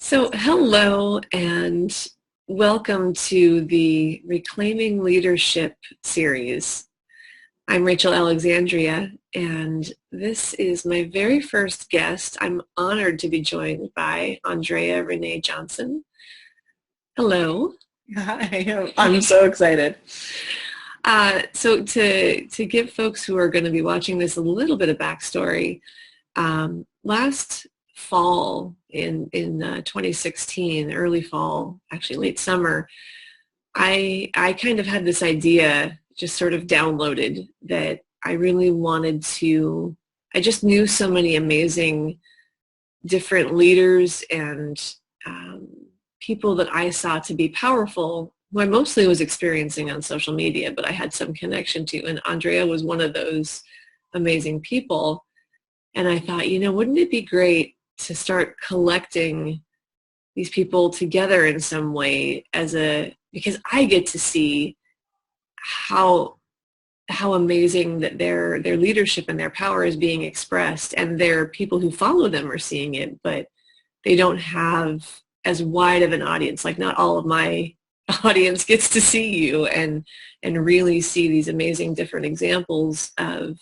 So, hello and welcome to the Reclaiming Leadership series. I'm Rachel Alexandria, and this is my very first guest. I'm honored to be joined by Andrea Ranae Johnson. Hello. Hi, I'm so excited. So to give folks who are going to be watching this a little bit of backstory, last fall in 2016, early fall, actually late summer, I kind of had this idea just sort of downloaded that I really wanted to. I just knew so many amazing different leaders and people that I saw to be powerful, who I mostly was experiencing on social media, but I had some connection to. And Andrea was one of those amazing people. And I thought, wouldn't it be great to start collecting these people together in some way because I get to see how amazing that their leadership and their power is being expressed, and their people who follow them are seeing it, but they don't have as wide of an audience. Like, not all of my audience gets to see you and really see these amazing different examples of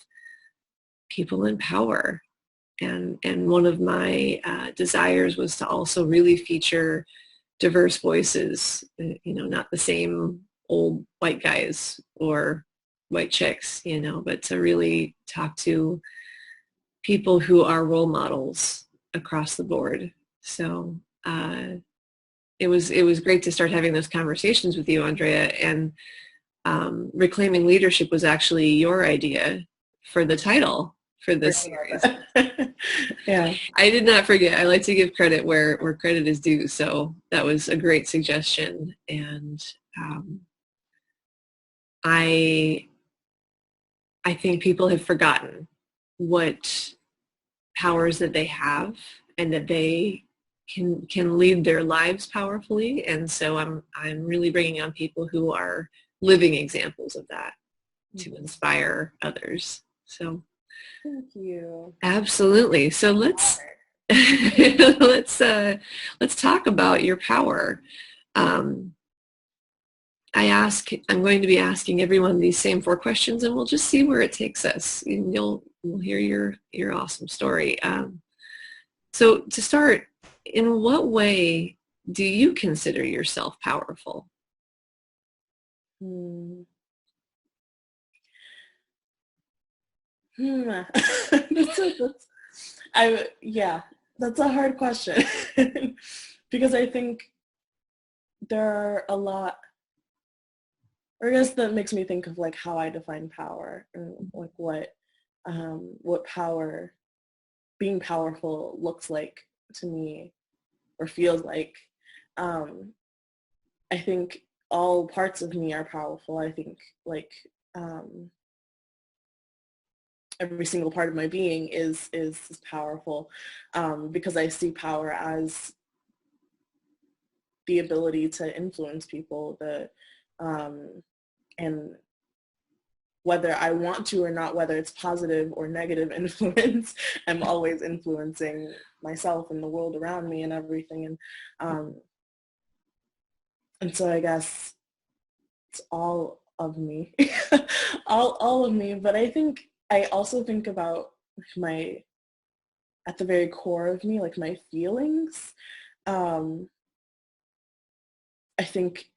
people in power. And one of my desires was to also really feature diverse voices, not the same old white guys or white chicks, but to really talk to people who are role models across the board. So it was great to start having those conversations with you, Andrea. And Reclaiming Leadership was actually your idea for the title for this series. Yeah. I did not forget. I like to give credit where credit is due. So that was a great suggestion. And I think people have forgotten what powers that they have, and that they can lead their lives powerfully. And so I'm really bringing on people who are living examples of that to inspire others. So Thank you. absolutely. So let's let's talk about your power. I'm going to be asking everyone these same 4 questions, and we'll just see where it takes us. And you'll hear your awesome story. So to start, in what way do you consider yourself powerful? That's a hard question because I think there are a lot, or I guess that makes me think of like how I define power and like what power, being powerful looks like to me or feels like. I think all parts of me are powerful. I think like every single part of my being is powerful, because I see power as the ability to influence people, and whether I want to or not, whether it's positive or negative influence, I'm always influencing myself and the world around me and everything. And so I guess it's all of me, all of me. But I think I also think about at the very core of me, like my feelings. I think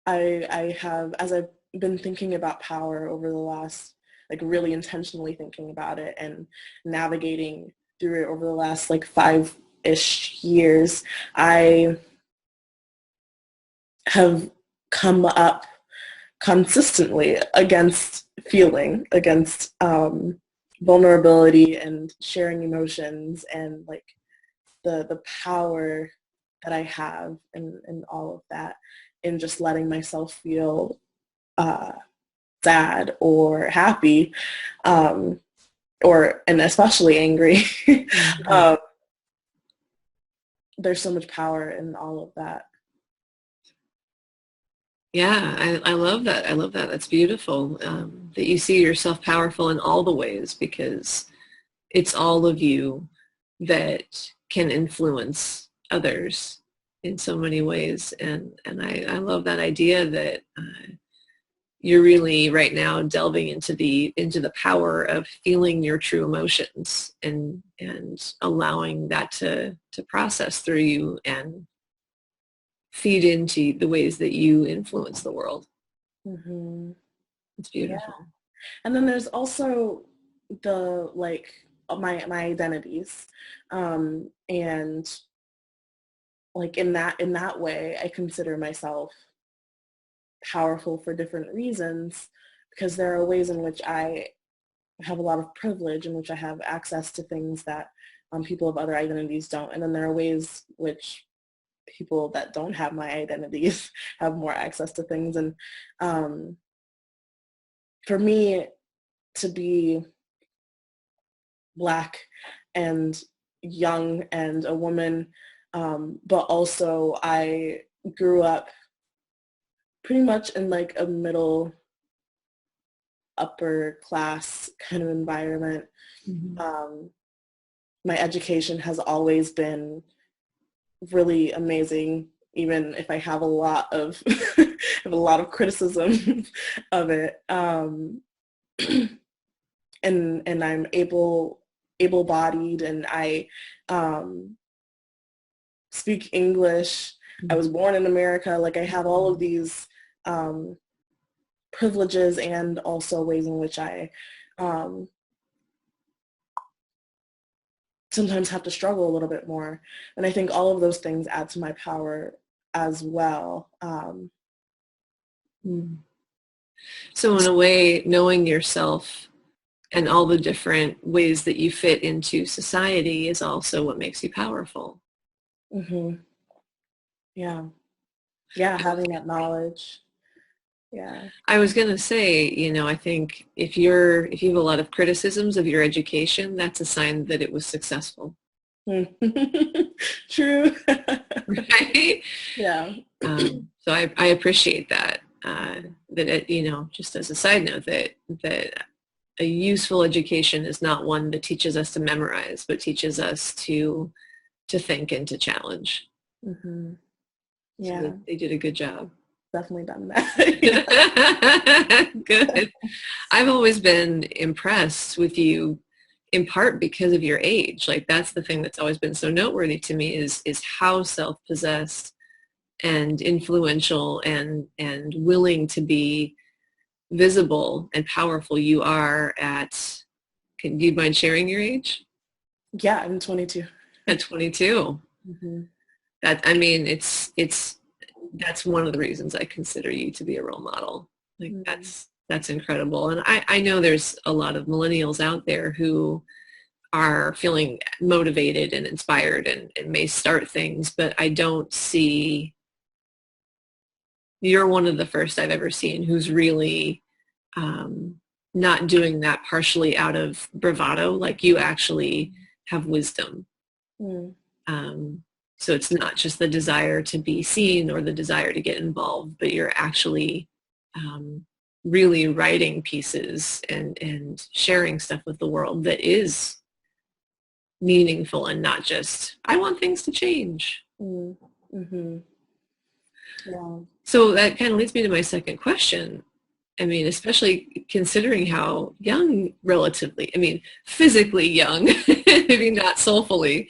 I have, as I've been thinking about power over the last, like really intentionally thinking about it and navigating through it over the last like 5-ish years, I have come up consistently against feeling, against vulnerability and sharing emotions, and like the power that I have and all of that, in just letting myself feel sad or happy, and especially angry. Mm-hmm. There's so much power in all of that. Yeah, I love that. I love that. That's beautiful, that you see yourself powerful in all the ways, because it's all of you that can influence others in so many ways. And I love that idea that you're really right now delving into the power of feeling your true emotions and allowing that to process through you and feed into the ways that you influence the world. Mm-hmm. It's beautiful. Yeah. And then there's also the like my identities, and like in that way, I consider myself powerful for different reasons, because there are ways in which I have a lot of privilege, in which I have access to things that people of other identities don't. And then there are ways which people that don't have my identities have more access to things. And for me to be Black and young and a woman, but also I grew up pretty much in like a middle upper class kind of environment. Mm-hmm. My education has always been really amazing, even if I have a lot of have a lot of criticism of it. And I'm able-bodied, and I speak English. I was born in America. Like, I have all of these privileges, and also ways in which I sometimes have to struggle a little bit more. And I think all of those things add to my power as well. So in a way, knowing yourself and all the different ways that you fit into society is also what makes you powerful. Mm-hmm. Yeah. Yeah, having that knowledge. Yeah. I was going to say, I think if you have a lot of criticisms of your education, that's a sign that it was successful. True. Right? Yeah. So I appreciate that. That it, just as a side note, that a useful education is not one that teaches us to memorize, but teaches us to think and to challenge. Mm-hmm. Yeah. So they did a good job. Definitely done that. Good. I've always been impressed with you, in part because of your age. Like, that's the thing that's always been so noteworthy to me is how self-possessed and influential and willing to be visible and powerful you are at, do you mind sharing your age? Yeah, I'm 22. At 22. Mm-hmm. That's one of the reasons I consider you to be a role model. Like, that's incredible. And I know there's a lot of millennials out there who are feeling motivated and inspired and may start things, but I don't see, you're one of the first I've ever seen who's really not doing that partially out of bravado. Like, you actually have wisdom. So it's not just the desire to be seen or the desire to get involved, but you're actually really writing pieces and sharing stuff with the world that is meaningful and not just, I want things to change. Mm-hmm. Yeah. So that kind of leads me to my second question. I mean, especially considering how young, relatively, I mean, physically young, maybe not soulfully,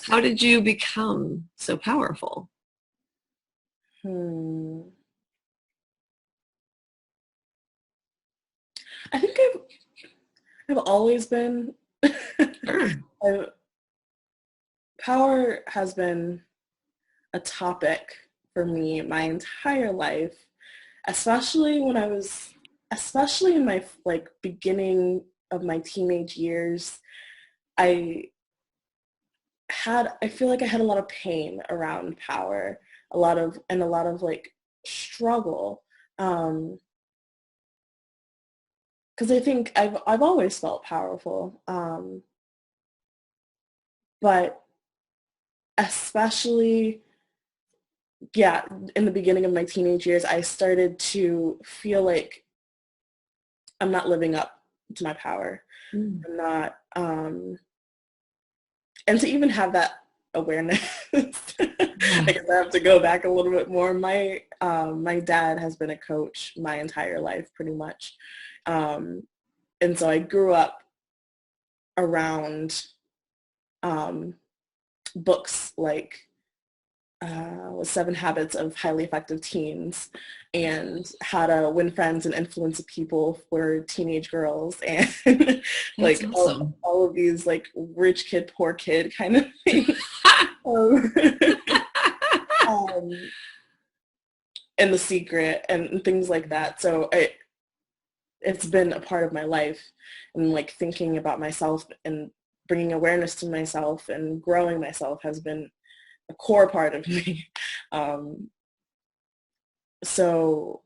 how did you become so powerful? I think I've always been. Sure. Power has been a topic for me my entire life, especially in my like beginning of my teenage years. I feel like I had a lot of pain around power, a lot of like struggle. Because I think I've always felt powerful, but especially, yeah, in the beginning of my teenage years, I started to feel like I'm not living up to my power. I'm not, and to even have that awareness. I guess I have to go back a little bit more. My dad has been a coach my entire life, pretty much. And so I grew up around books like 7 Habits of Highly Effective Teens and How to Win Friends and Influence People for Teenage Girls, and like awesome. all of these like rich kid, poor kid kind of thing. And The Secret and things like that. So it's been a part of my life, and like thinking about myself and bringing awareness to myself and growing myself has been a core part of me. So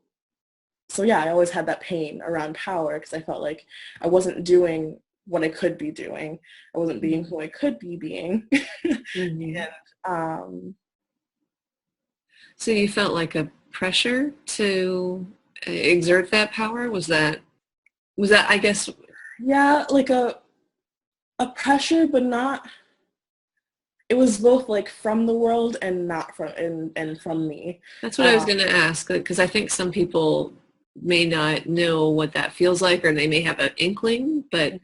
yeah, I always had that pain around power because I felt like I wasn't doing what I could be doing. I wasn't being who I could be being. Mm-hmm. And, so you felt like a pressure to exert that power? Was that, I guess? Yeah, like a pressure, but not, it was both like from the world and not from, and from me. That's what I was going to ask, because I think some people may not know what that feels like, or they may have an inkling, but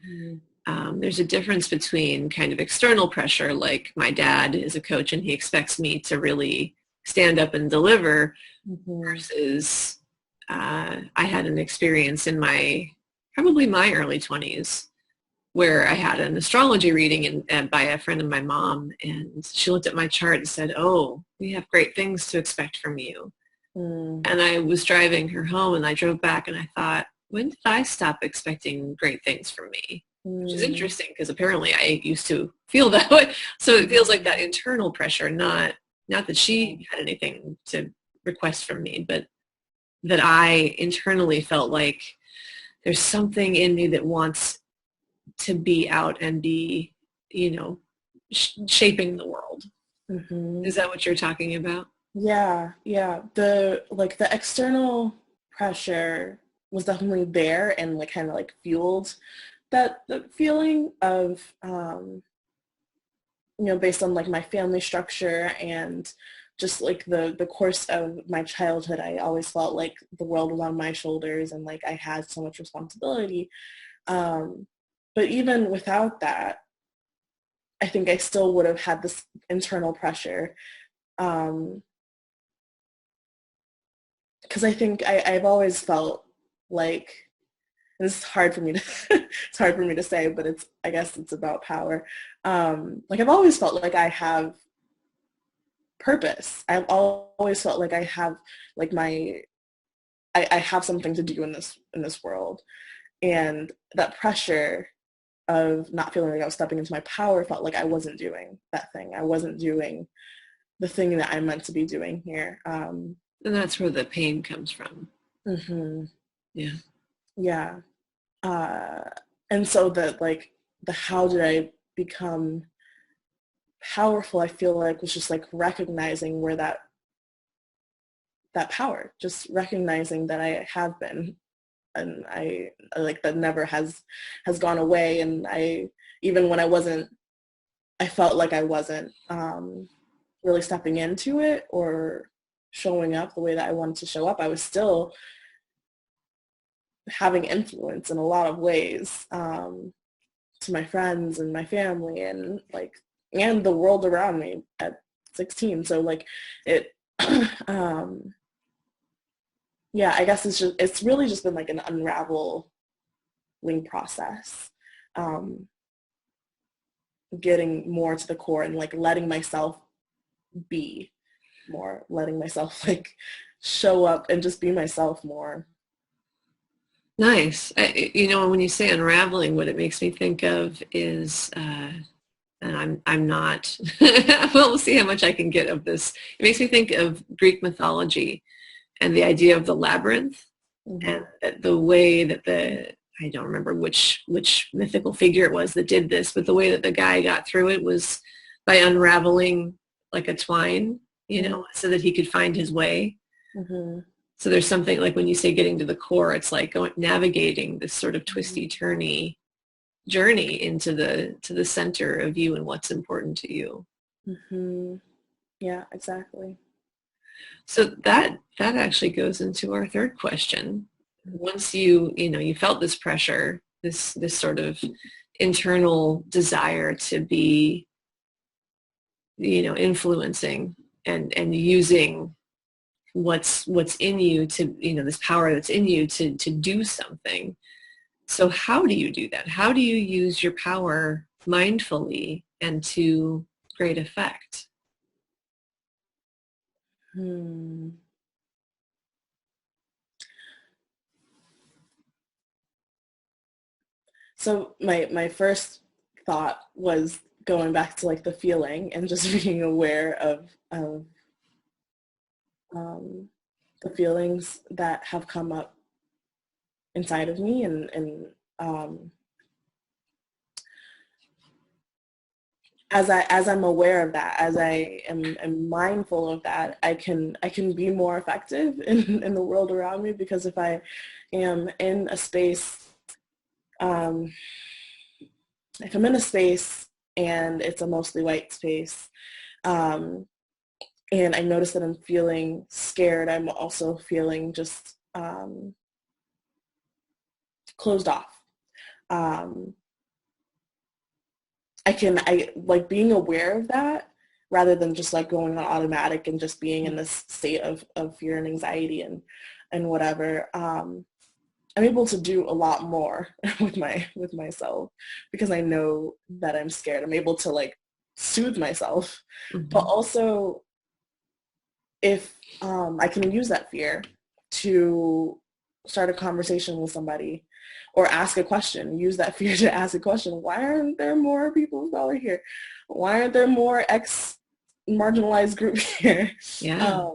there's a difference between kind of external pressure, like my dad is a coach and he expects me to really stand up and deliver, versus I had an experience in probably my early 20s where I had an astrology reading and by a friend of my mom, and she looked at my chart and said, "Oh, we have great things to expect from you." And I was driving her home, and I drove back and I thought, when did I stop expecting great things from me? Which is interesting because apparently I used to feel that way. So it feels like that internal pressure, not that she had anything to request from me, but that I internally felt like there's something in me that wants to be out and be, shaping the world. Is that what you're talking about? Yeah. The external pressure was definitely there and like kind of like fueled the feeling of, based on like my family structure and just like the course of my childhood, I always felt like the world was on my shoulders and like I had so much responsibility. But even without that, I think I still would have had this internal pressure. Because I think I've always felt like, and it's hard for me to it's hard for me to say, but I guess it's about power. Like I've always felt like I have purpose. I've always felt like I have like I have something to do in this world. And that pressure of not feeling like I was stepping into my power felt like I wasn't doing that thing. I wasn't doing the thing that I'm meant to be doing here. And that's where the pain comes from. Yeah. Yeah. And so the how did I become powerful, I feel like was just like recognizing where that power, just recognizing that I have been, and I like that never has gone away. And even when I felt like I wasn't really stepping into it or showing up the way that I wanted to show up, I was still having influence in a lot of ways, to my friends and my family and the world around me at 16. So like it, yeah, I guess it's really just been like an unraveling process, getting more to the core and like letting myself be more, letting myself like show up and just be myself more. Nice. When you say unraveling, what it makes me think of is, and I'm not, well, we'll see how much I can get of this. It makes me think of Greek mythology and the idea of the labyrinth, and the way that I don't remember which mythical figure it was that did this, but the way that the guy got through it was by unraveling like a twine, so that he could find his way. So there's something like when you say getting to the core, it's like navigating this sort of twisty turny journey into the center of you and what's important to you. Mm-hmm. Yeah, exactly. So that actually goes into our third question. Once you felt this pressure, this sort of internal desire to be, influencing and using what's in you to, this power that's in you to do something. So how do you do that? How do you use your power mindfully and to great effect? Hmm. So my first thought was going back to like the feeling and just being aware of um, the feelings that have come up inside of me, and as I'm aware of that, as I am mindful of that, I can be more effective in the world around me, because if I am in a space, um, if I'm in a space and it's a mostly white space, um, and I notice that I'm feeling scared, I'm also feeling just closed off. Um, I like being aware of that rather than just like going on automatic and just being in this state of fear and anxiety and whatever. I'm able to do a lot more with myself, because I know that I'm scared. I'm able to like soothe myself, but Mm-hmm. also if I can use that fear to start a conversation with somebody or ask a question, use that fear to ask a question. Why aren't there more people of color here? Why aren't there more marginalized group here? Yeah.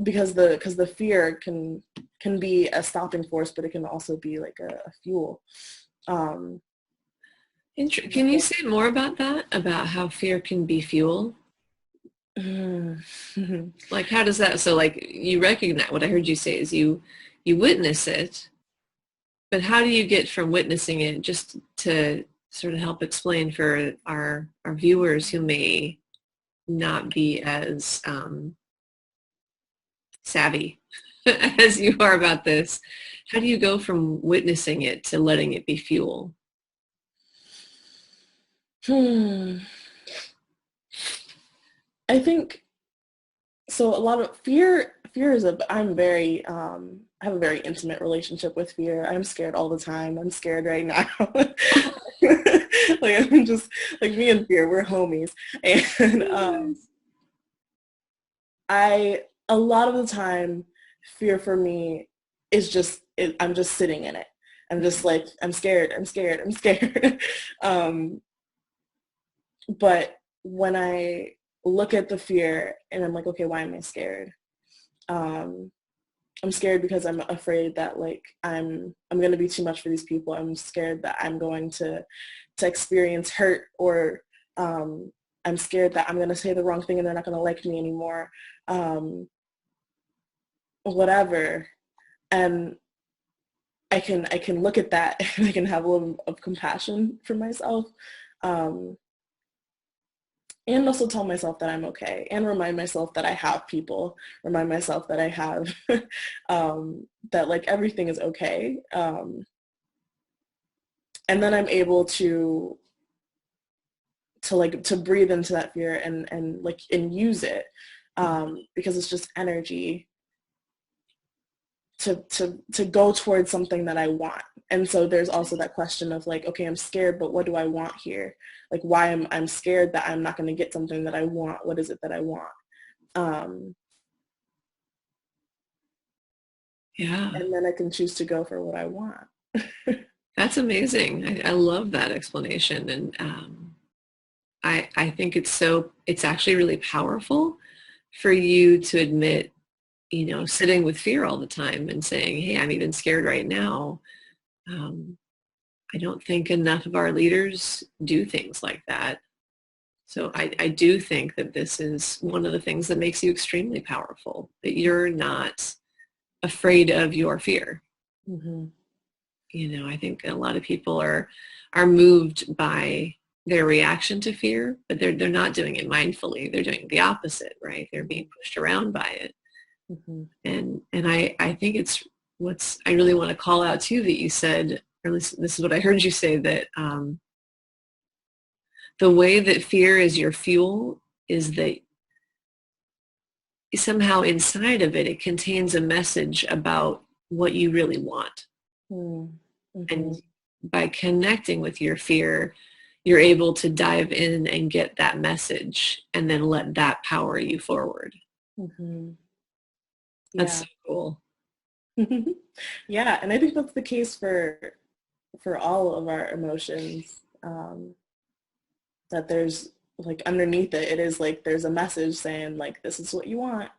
Because the fear can be a stopping force, but it can also be like a fuel. Um, Can you say more about that? About how fear can be fuel? Like, how does that, so like you recognize, what I heard you say is you witness it, but how do you get from witnessing it, just to sort of help explain for our viewers who may not be as savvy as you are about this, how do you go from witnessing it to letting it be fuel? I think so. A lot of fear is I have a very intimate relationship with fear. I'm scared all the time. I'm scared right now. Like I'm just like, me and fear, we're homies. And a lot of the time, fear for me is I'm just sitting in it. I'm just like, I'm scared, I'm scared, I'm scared. um, but when I look at the fear and I'm like, okay, why am I scared? Um, I'm scared because I'm afraid that like I'm going to be too much for these people. I'm scared that I'm going to experience hurt, or I'm scared that I'm going to say the wrong thing and they're not going to like me anymore. Whatever. And I can look at that and I can have a little of compassion for myself. Um, and also tell myself that I'm okay, and remind myself that I have people, remind myself that I have, that like everything is okay. And then I'm able to breathe into that fear and use it, because it's just energy to go towards something that I want. And so there's also that question of like, okay, I'm scared, but what do I want here? Like, why am I'm scared that I'm not going to get something that I want? What is it that I want? Um, Yeah, and then I can choose to go for what I want. that's amazing. I love that explanation. And I think it's actually really powerful for you to admit, sitting with fear all the time and saying, hey, I'm even scared right now. Um, I don't think enough of our leaders do things like that. So I do think that this is one of the things that makes you extremely powerful, that you're not afraid of your fear. Mm-hmm. I think a lot of people are moved by their reaction to fear, but they're not doing it mindfully. They're doing the opposite, right? They're being pushed around by it. Mm-hmm. And I think it's what's I really want to call out too that you said, or this is what I heard you say, that the way that fear is your fuel is that somehow inside of it, it contains a message about what you really want. Mm-hmm. And by connecting with your fear, you're able to dive in and get that message and then let that power you forward. Mm-hmm. That's Yeah. so cool. Yeah, and I think that's the case for all of our emotions, that there's like underneath it, it is like there's a message saying like this is what you want.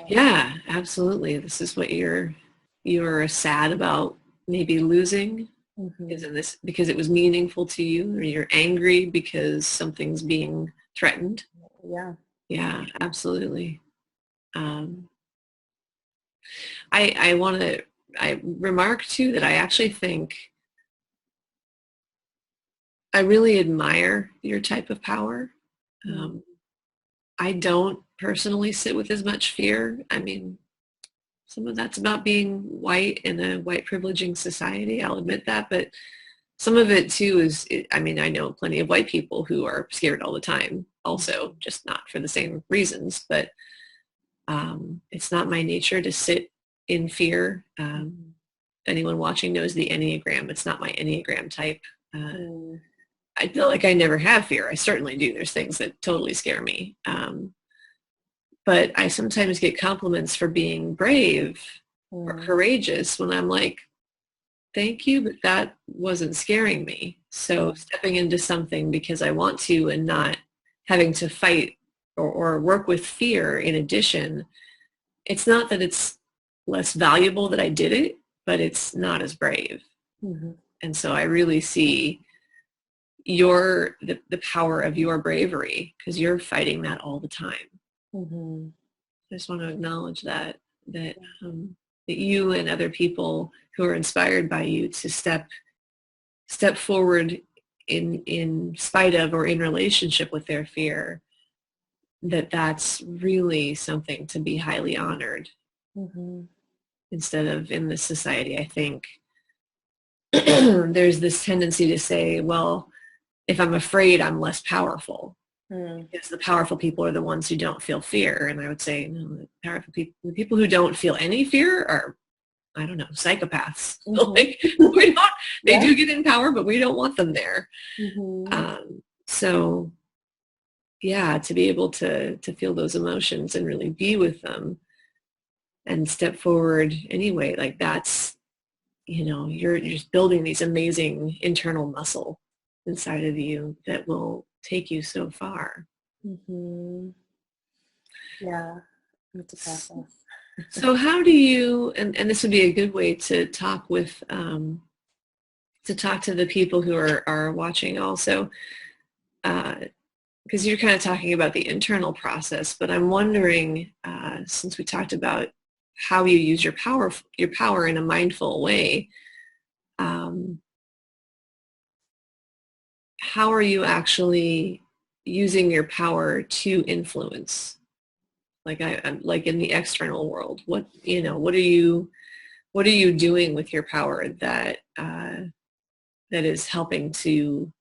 Yeah, absolutely. This is what you're sad about maybe losing. Mm-hmm. Isn't this because it was meaningful to you, or you're angry because something's being threatened? Yeah. Yeah, absolutely. Um, I want to I remark too that I actually think I really admire your type of power. Mm-hmm. I don't personally sit with as much fear. I mean, some of that's about being white in a white privileging society. I'll admit that, but some of it too is, I mean, I know plenty of white people who are scared all the time also, just not for the same reasons, but it's not my nature to sit in fear. Anyone watching knows the Enneagram. It's not my Enneagram type. I feel like I never have fear. I certainly do. There's things that totally scare me. But I sometimes get compliments for being brave or courageous when I'm like, thank you, but that wasn't scaring me. So stepping into something because I want to and not having to fight or work with fear in addition, it's not that it's less valuable that I did it, but it's not as brave. Mm-hmm. And so I really see the power of your bravery because you're fighting that all the time. Mm-hmm. I just want to acknowledge that you and other people who are inspired by you to step forward in spite of or in relationship with their fear, that's really something to be highly honored. Mm-hmm. Instead of in this society, I think there's this tendency to say, well, if I'm afraid, I'm less powerful. Because the powerful people are the ones who don't feel fear. And I would say, no, the people who don't feel any fear are, I don't know, psychopaths. Mm-hmm. Like, they do get in power, but we don't want them there. Mm-hmm. So yeah, to be able to feel those emotions and really be with them and step forward anyway, like that's, you're just building these amazing internal muscle inside of you that will take you so far. Mm-hmm. Yeah, it's a process. So how do you, and this would be a good way to talk with, to talk to the people who are watching also, because you're kind of talking about the internal process, but I'm wondering, since we talked about how you use your power in a mindful way, how are you actually using your power to influence? Like like in the external world, what are you doing with your power that is helping to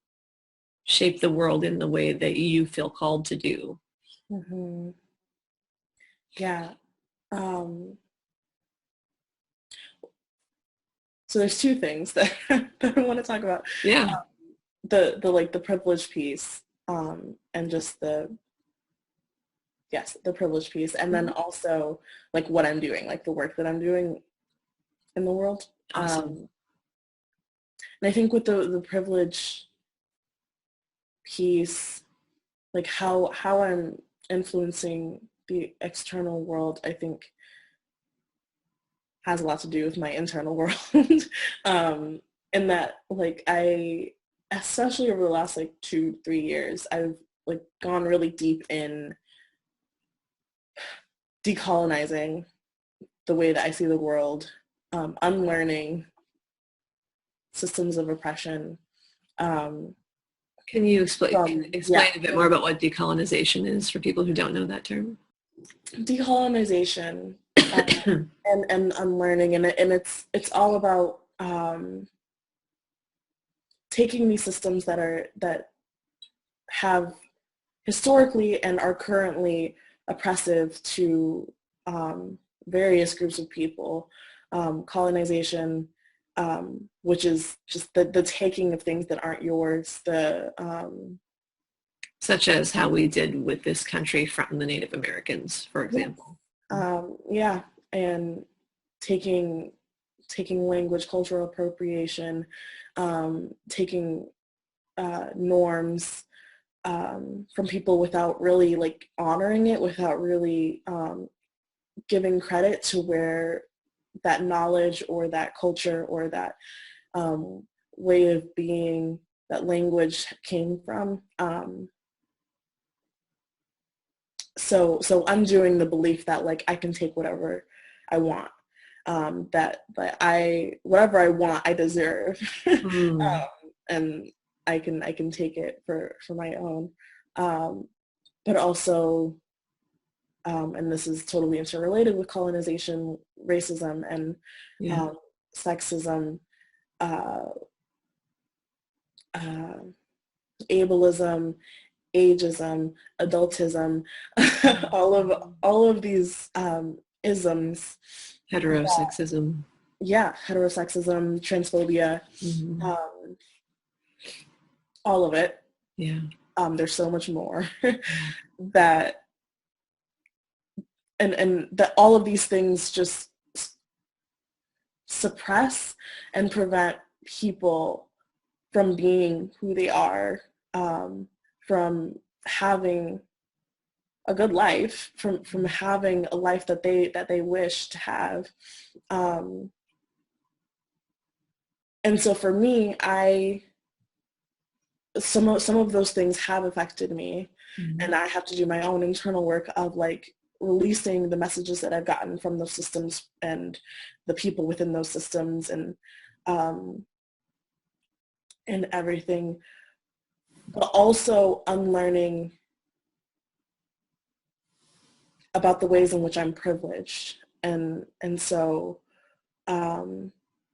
shape the world in the way that you feel called to do? Mm-hmm. Yeah. So there's two things that, that I want to talk about. Yeah. The like the privilege piece, and just the privilege piece, and then also like what I'm doing, like the work that I'm doing in the world. Awesome. And I think with the privilege piece, like how I'm influencing the external world, I think has a lot to do with my internal world. And that like especially over the last like 2-3 years, I've like gone really deep in decolonizing the way that I see the world, unlearning systems of oppression, Can you explain Yeah. a bit more about what decolonization is for people who don't know that term? Decolonization and unlearning, and it's all about taking these systems that have historically and are currently oppressive to various groups of people. Colonization, which is just the taking of things that aren't yours, such as how we did with this country from the Native Americans, for example. Yeah, and taking language, cultural appropriation, taking norms from people without really like honoring it, without really giving credit to where that knowledge or that culture or that way of being, that language came from. So undoing the belief that like I can take whatever I want, that whatever I want I deserve, and I can take it for my own, but also, and this is totally interrelated with colonization, racism, and sexism, ableism, ageism, adultism, all of these isms. Heterosexism. Heterosexism, transphobia, all of it. Yeah. There's so much more that, and that all of these things just suppress and prevent people from being who they are, from having a good life, from having a life that they wish to have. And so for me, some of those things have affected me, and I have to do my own internal work of like releasing the messages that I've gotten from those systems and the people within those systems, and everything, but also unlearning about the ways in which I'm privileged. And so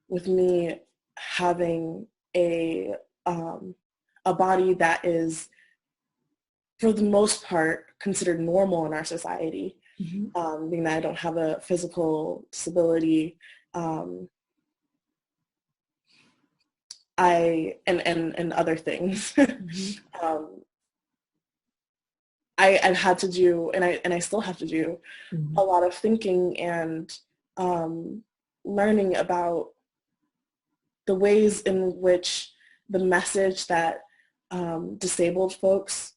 with me having a body that is, for the most part, considered normal in our society, being that I don't have a physical disability, and other things. I've had to do, and I still have to do, a lot of thinking and learning about the ways in which the message that disabled folks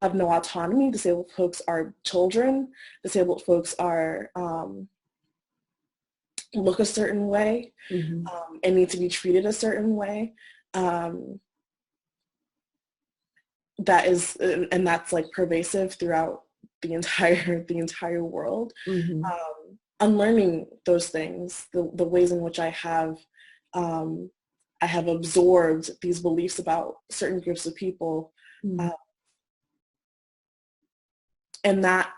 have no autonomy, disabled folks are children, disabled folks are look a certain way, and need to be treated a certain way. That is, and that's like pervasive throughout the entire world. Unlearning those things, the ways in which I have absorbed these beliefs about certain groups of people, and that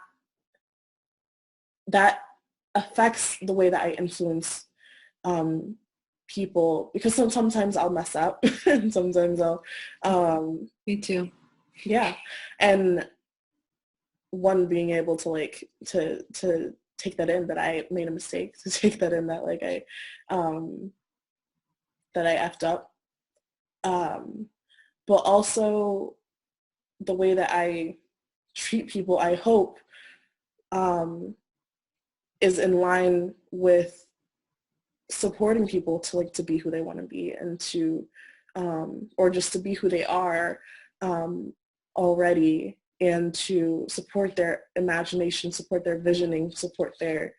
affects the way that I influence people, because sometimes I'll mess up and sometimes I'll me too. Yeah. And one, being able to like to take that in, that I made a mistake, to take that in, that like I effed up, but also the way that I treat people, I hope is in line with supporting people to like to be who they want to be, and to or just to be who they are already, and to support their imagination, support their visioning, support their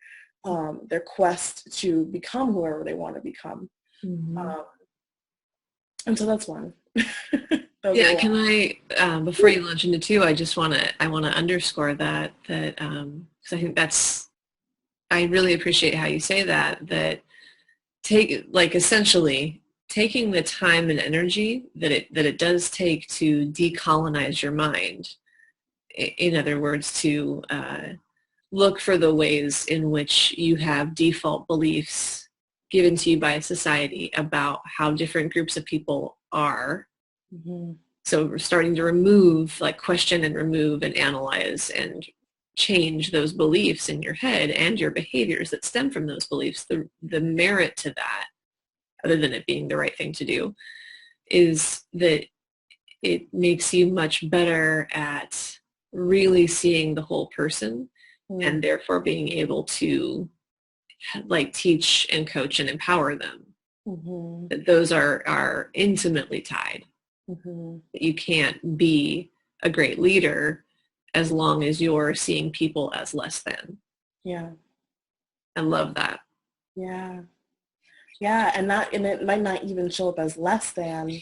quest to become whoever they want to become. And so that's one. Yeah, can I, before you launch into two, I want to underscore that because I think I really appreciate how you say that essentially taking the time and energy that it does take to decolonize your mind. In other words, to look for the ways in which you have default beliefs given to you by society about how different groups of people are. Mm-hmm. So we're starting to remove, like question and remove and analyze and change those beliefs in your head and your behaviors that stem from those beliefs. The merit to that, other than it being the right thing to do, is that it makes you much better at really seeing the whole person, and therefore being able to like teach and coach and empower them. That those are intimately tied. That you can't be a great leader as long as you're seeing people as less than. Yeah. I love that. Yeah. Yeah. And it might not even show up as less than,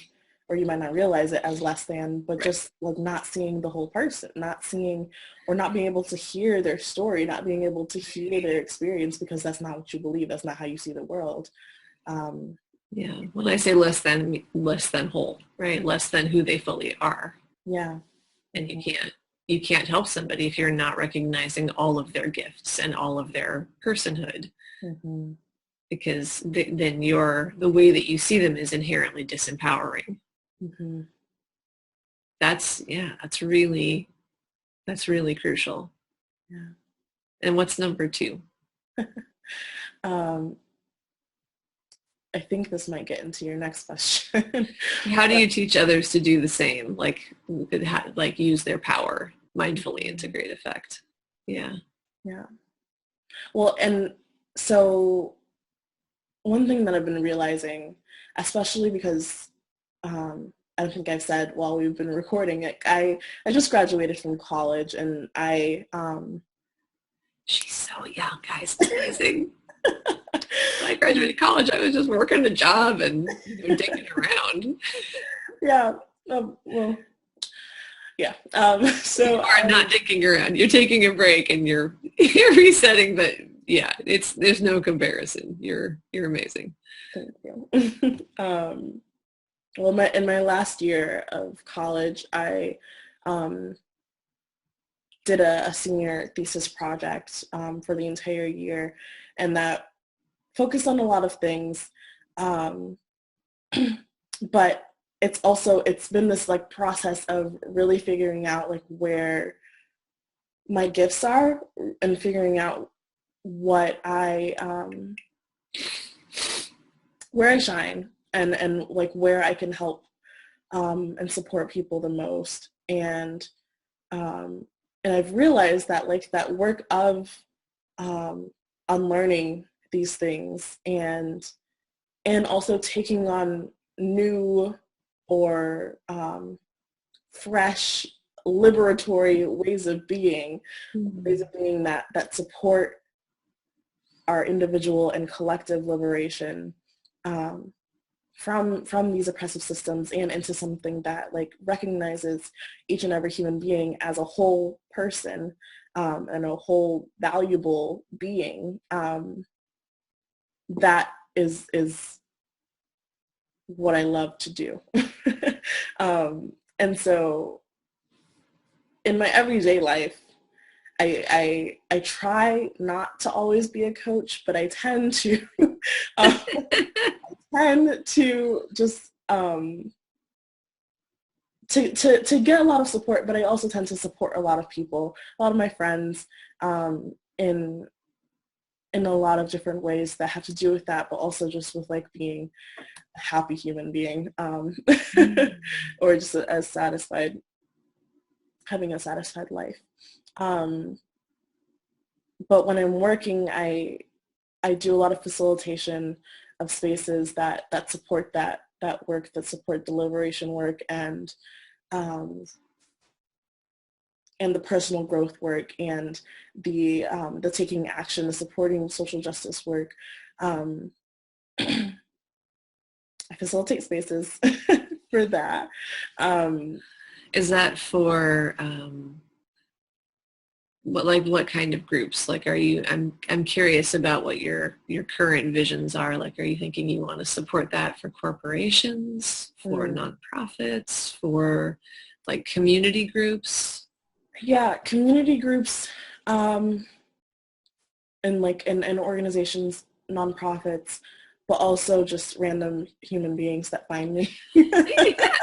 or you might not realize it as less than, but right. Just like not seeing the whole person, not seeing, or not being able to hear their story, not being able to hear their experience, because that's not what you believe. That's not how you see the world. Yeah. When I say less than whole, right? Less than who they fully are. Yeah. And you can't help somebody if you're not recognizing all of their gifts and all of their personhood. Because then the way that you see them is inherently disempowering. That's really crucial. Yeah. And what's number 2? I think this might get into your next question. How do you teach others to do the same? Like use their power mindfully into great effect. Yeah. Yeah. Well, and so one thing that I've been realizing, especially because I don't think I've said while we've been recording it, I just graduated from college, and she's so young, guys. It's amazing. When I graduated college, I was just working a job and dicking around. Yeah. Well, yeah. So you are not dicking around. You're taking a break and you're resetting, but yeah, there's no comparison. You're amazing. Thank you. Well, in my last year of college, I did a senior thesis project for the entire year, and that focused on a lot of things. But it's been this like process of really figuring out like where my gifts are and figuring out what where I shine and like where I can help and support people the most. And I've realized that like that work of unlearning these things and also taking on new or fresh liberatory ways of being that support our individual and collective liberation from these oppressive systems and into something that like recognizes each and every human being as a whole person and a whole valuable being. That is what I love to do. And so in my everyday life, I try not to always be a coach, but I tend to just to get a lot of support, but I also tend to support a lot of people, a lot of my friends in a lot of different ways that have to do with that, but also just with like being a happy human being or just having a satisfied life. But when I'm working, I do a lot of facilitation of spaces that support that work, that support the liberation work and the personal growth work and the taking action, the supporting social justice work. I facilitate spaces for that. Is that for what kind of groups? Like, are you, I'm curious about what your current visions are. Like, are you thinking you want to support that for corporations, for nonprofits, for like community groups? Yeah, community groups, and like in organizations, nonprofits, but also just random human beings that find me. Yeah,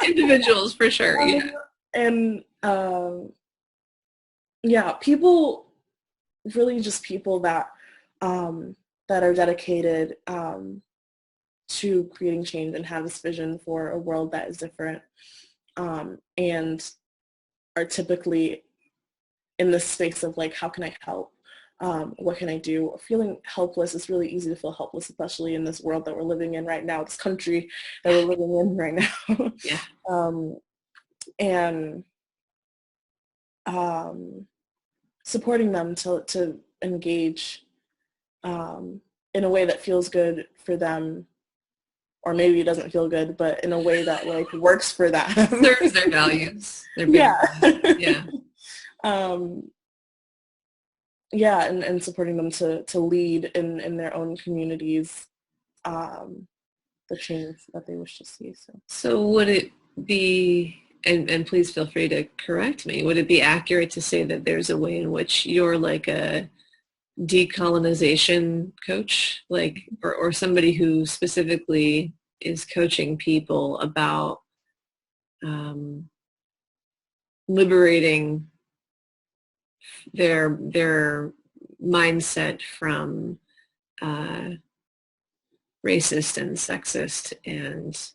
individuals for sure. Yeah. And yeah, people, really just people that that are dedicated to creating change and have this vision for a world that is different, and are typically in this space of like, how can I help? What can I do? Feeling helpless, is really easy to feel helpless, especially in this world that we're living in right now, this country that we're living in right now. Yeah. And supporting them to engage in a way that feels good for them, or maybe it doesn't feel good, but in a way that like works for them. Serves their values. Their Yeah. Yeah. Yeah, and supporting them to lead in their own communities, the change that they wish to see. So would it be, and please feel free to correct me, would it be accurate to say that there's a way in which you're like a decolonization coach, like, or somebody who specifically is coaching people about liberating their mindset from racist and sexist and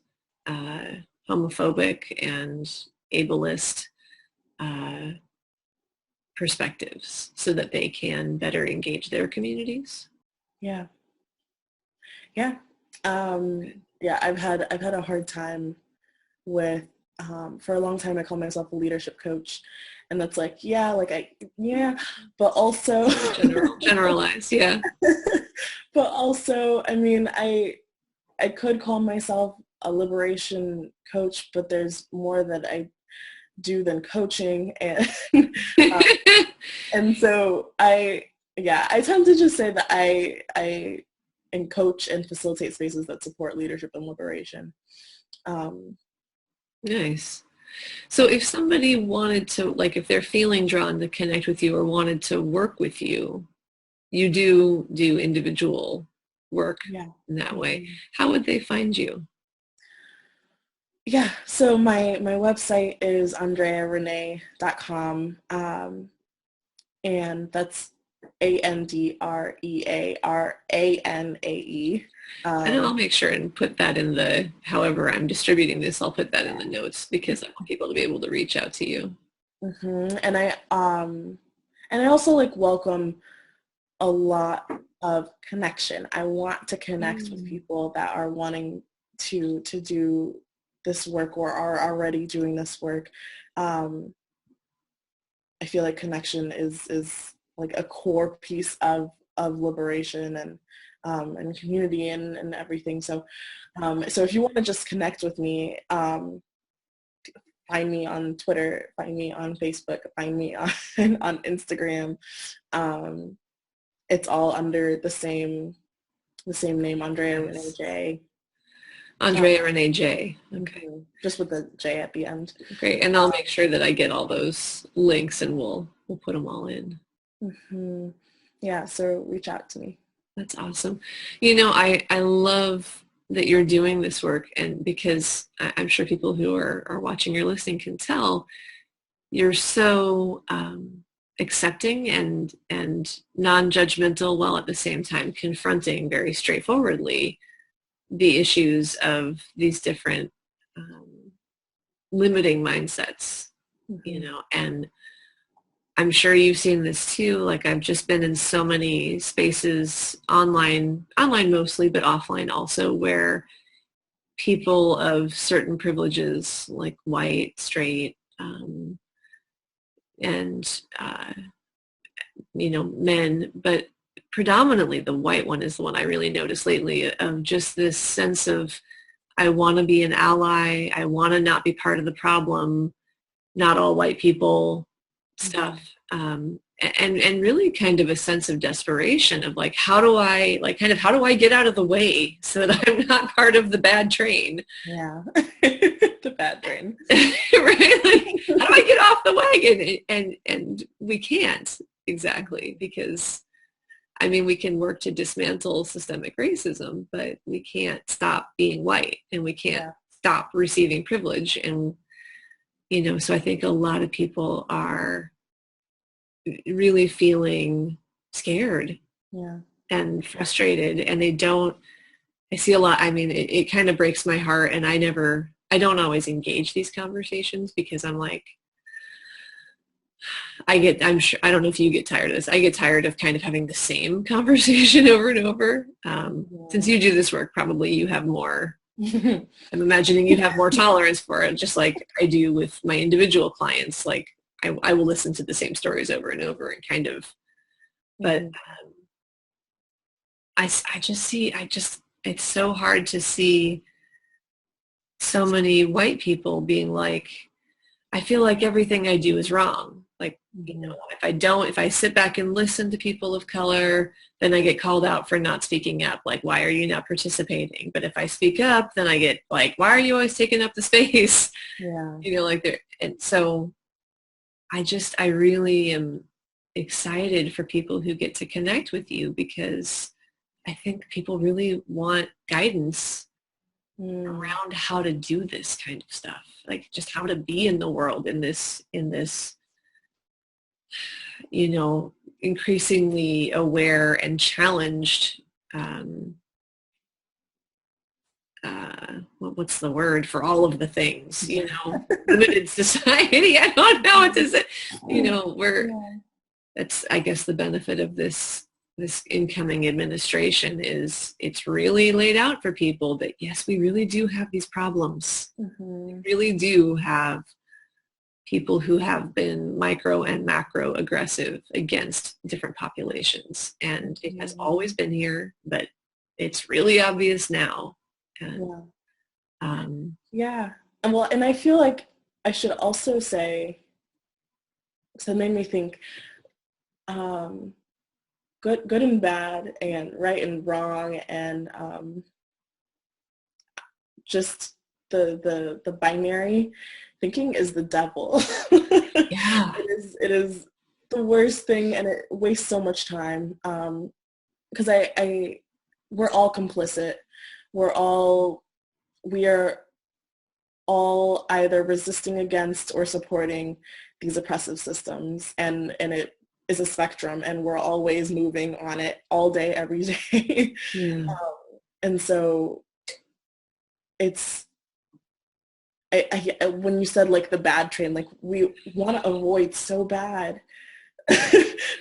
homophobic and ableist perspectives so that they can better engage their communities? Yeah. Yeah. Yeah, I've had a hard time with, for a long time I called myself a leadership coach, and that's like, but also generalized, yeah. But also, I mean, I could call myself a liberation coach, but there's more that I do than coaching, and and so I tend to just say that I and coach and facilitate spaces that support leadership and liberation. Nice. So if somebody wanted to, like, if they're feeling drawn to connect with you or wanted to work with you, you do individual work in that way. How would they find you? Yeah, so my website is andrearanae.com, and that's AndreaRanae. And I'll make sure and put that in the, however I'm distributing this, I'll put that in the notes because I want people to be able to reach out to you. And I also like welcome a lot of connection. I want to connect with people that are wanting to do this work or are already doing this work. I feel like connection is like a core piece of liberation and community and everything. So if you want to just connect with me, find me on Twitter, find me on Facebook, find me on Instagram. It's all under the same name, Andrea Ranae J. Andrea Ranae J. Okay. Just with the J at the end. Great. And I'll make sure that I get all those links and we'll put them all in. Yeah, so reach out to me. That's awesome. You know, I love that you're doing this work, and because I'm sure people who are watching or listening can tell, you're so accepting and non-judgmental while at the same time confronting very straightforwardly the issues of these different limiting mindsets, you know, and I'm sure you've seen this too. Like, I've just been in so many spaces online mostly, but offline also, where people of certain privileges, like white, straight, and, you know, men, but predominantly the white one is the one I really noticed lately, of just this sense of, I want to be an ally. I want to not be part of the problem. Not all white people stuff. And really kind of a sense of desperation of like, how do I get out of the way so that I'm not part of the bad train? Yeah. The bad train. Right? Like, how do I get off the wagon? And we can't exactly, because I mean, we can work to dismantle systemic racism, but we can't stop being white, and we can't stop receiving privilege. And, so I think a lot of people are really feeling scared and frustrated, and I see a lot. I mean, it kind of breaks my heart, and I don't always engage these conversations because I'm like, I'm sure, I don't know if you get tired of this. I get tired of kind of having the same conversation over and over. Since you do this work, probably you have more, I'm imagining you have more tolerance for it, just like I do with my individual clients. Like I will listen to the same stories over and over and kind of, but it's so hard to see so many white people being like, I feel like everything I do is wrong. Like, if I sit back and listen to people of color, then I get called out for not speaking up. Like, why are you not participating? But if I speak up, then I get like, why are you always taking up the space? Yeah. And so I really am excited for people who get to connect with you, because I think people really want guidance around how to do this kind of stuff, like just how to be in the world in this increasingly aware and challenged what's the word for all of the things, limited society. I don't know what to say. That's, I guess, the benefit of this incoming administration is it's really laid out for people that, yes, we really do have these problems. We really do have people who have been micro and macro aggressive against different populations. And it has always been here, but it's really obvious now. And, and I feel like I should also say, so it made me think, good and bad, and right and wrong, and just the binary thinking is the devil. Yeah. It is the worst thing, and it wastes so much time, because we're all complicit. We are all either resisting against or supporting these oppressive systems, and it is a spectrum, and we're always moving on it all day, every day. And so it's, when you said like the bad train, like we want to avoid so bad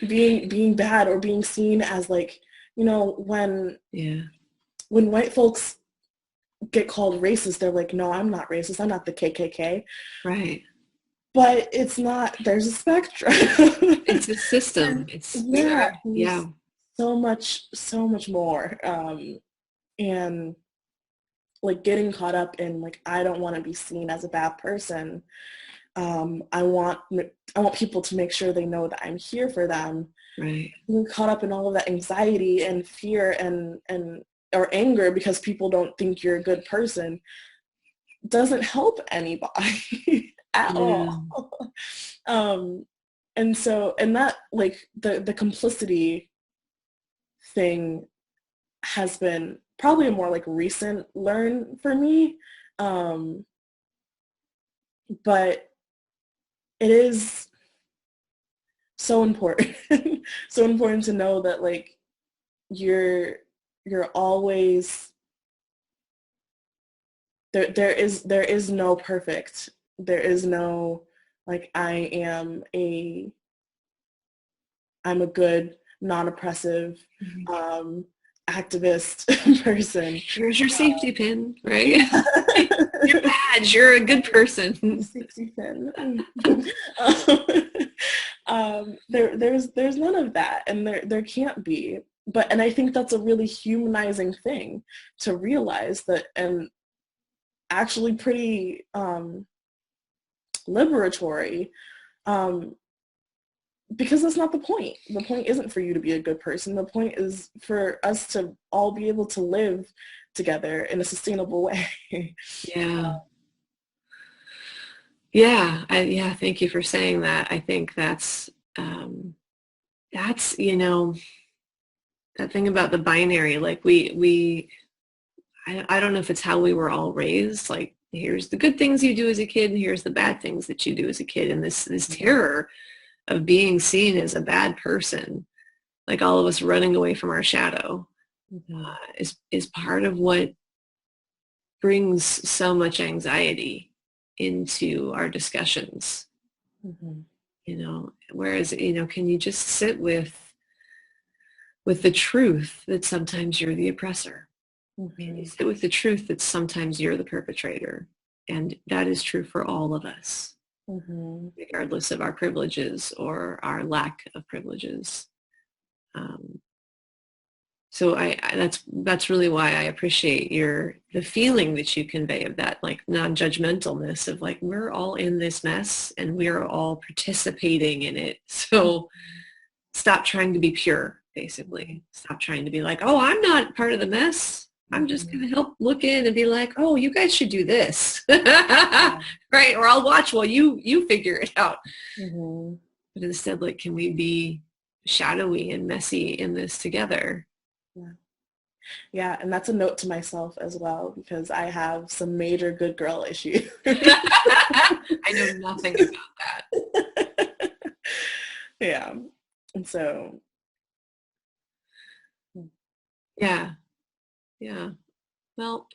being bad or being seen as like, when white folks get called racist, they're like, no, I'm not racist. I'm not the KKK. Right. But it's not, there's a spectrum. It's a system. So much more. And like getting caught up in like, I don't want to be seen as a bad person. I want people to make sure they know that I'm here for them. Right. Being caught up in all of that anxiety and fear and or anger because people don't think you're a good person doesn't help anybody at all. And that like the complicity thing has been probably a more like recent learn for me. But it is so important, so important to know that like you're always there is no perfect. There is no like I'm a good non-oppressive activist person. Here's your safety pin, right? Your badge, you're a good person. Safety pin. There's none of that, and there can't be. And I think that's a really humanizing thing to realize that, and actually pretty liberatory, because that's not the point. The point isn't for you to be a good person. The point is for us to all be able to live together in a sustainable way. Yeah. Yeah. Yeah. Thank you for saying that. I think that's, that thing about the binary, like I don't know if it's how we were all raised. Like, here's the good things you do as a kid, and here's the bad things that you do as a kid. And this terror of being seen as a bad person, like all of us running away from our shadow, is part of what brings so much anxiety into our discussions. Whereas, can you just sit with the truth that sometimes you're the oppressor? Can you sit with the truth that sometimes you're the perpetrator? And that is true for all of us, regardless of our privileges or our lack of privileges. So that's really why I appreciate the feeling that you convey of that, like, non-judgmentalness of, like, we're all in this mess and we're all participating in it. So stop trying to be pure, basically. Stop trying to be like, oh, I'm not part of the mess. I'm just going to help look in and be like, oh, you guys should do this. Right? Or I'll watch while you figure it out. But instead, like, can we be shadowy and messy in this together? Yeah, and that's a note to myself as well, because I have some major good girl issues. I know nothing about that. Yeah. And so. Yeah. Well,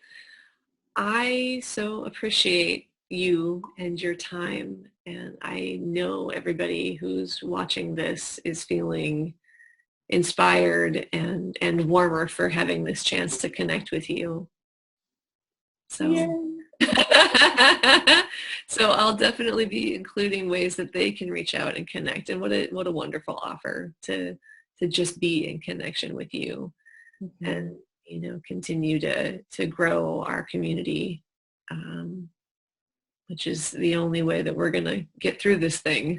I so appreciate you and your time. And I know everybody who's watching this is feeling inspired and warmer for having this chance to connect with you. So, so I'll definitely be including ways that they can reach out and connect. And what a wonderful offer to just be in connection with you, and continue to grow our community, which is the only way that we're gonna get through this thing.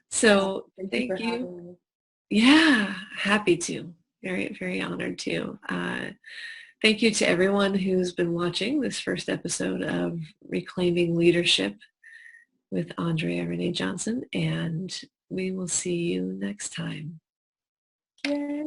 So thank you. Yeah, happy to. Very, very honored to. Thank you to everyone who's been watching this first episode of Reclaiming Leadership with Andrea Ranae Johnson, and we will see you next time. Yay.